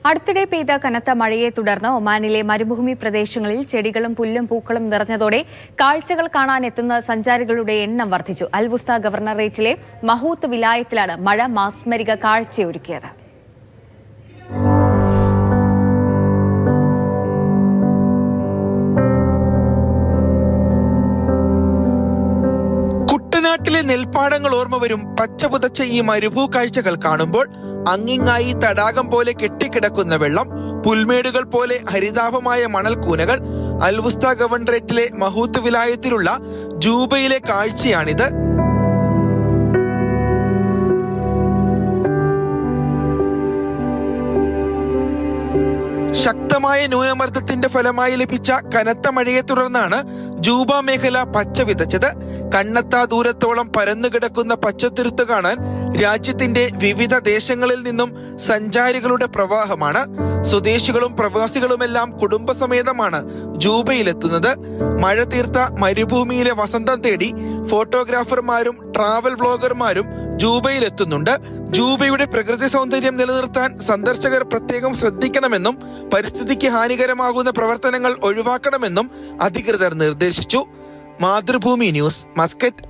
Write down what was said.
അടുത്തിടെ പെയ്ത കനത്ത മഴയെ തുടർന്ന് ഒമാനിലെ മരുഭൂമി പ്രദേശങ്ങളിൽ ചെടികളും പുല്ലും പൂക്കളും നിറഞ്ഞതോടെ കാഴ്ചകൾ കാണാനെത്തുന്ന സഞ്ചാരികളുടെ എണ്ണം വർദ്ധിച്ചു. അൽവുസ്ത ഗവർണറേറ്റിലെ മഹൂത്ത് വിലായത്തിലാണ് മഴ മാസ്മരിക കാഴ്ചയൊരുക്കിയത്. കുട്ടനാട്ടിലെ നെൽപ്പാടങ്ങൾ ഓർമ്മ വരും പച്ച പുതച്ച ഈ മരുഭൂ കാഴ്ചകൾ കാണുമ്പോൾ. അങ്ങിങ്ങായി തടാകം പോലെ കെട്ടിക്കിടക്കുന്ന വെള്ളം, പുൽമേടുകൾ പോലെ ഹരിതാഭമായ മണൽക്കൂനകൾ. അൽവുസ്ത ഗവർണറേറ്റിലെ മഹൂത്ത് വിലായത്തിലുള്ള ജൂബയിലെ കാഴ്ചയാണിത്. ശക്തമായ ന്യൂനമർദ്ദത്തിന്റെ ഫലമായി ലഭിച്ച കനത്ത മഴയെ തുടർന്നാണ് ജൂബ മേഖല പച്ച വിതച്ചത്. കണ്ണെത്താ ദൂരത്തോളം പരന്നുകിടക്കുന്ന പച്ചത്തുരുത്ത് കാണാൻ രാജ്യത്തിന്റെ വിവിധ ദേശങ്ങളിൽ നിന്നും സഞ്ചാരികളുടെ പ്രവാഹമാണ്. സ്വദേശികളും പ്രവാസികളുമെല്ലാം കുടുംബസമേതമാണ് ജൂബയിലെത്തുന്നത്. മഴ തീർത്ത മരുഭൂമിയിലെ വസന്തം തേടി ഫോട്ടോഗ്രാഫർമാരും ട്രാവൽ വ്ളോഗർമാരും ജൂബയിലെത്തുന്നുണ്ട്. ജൂബയുടെ പ്രകൃതി സൗന്ദര്യം നിലനിർത്താൻ സന്ദർശകർ പ്രത്യേകം ശ്രദ്ധിക്കണമെന്നും പരിസ്ഥിതിക്ക് ഹാനികരമാകുന്ന പ്രവർത്തനങ്ങൾ ഒഴിവാക്കണമെന്നും അധികൃതർ നിർദ്ദേശിച്ചു. Mathrubhumi news, Muscat.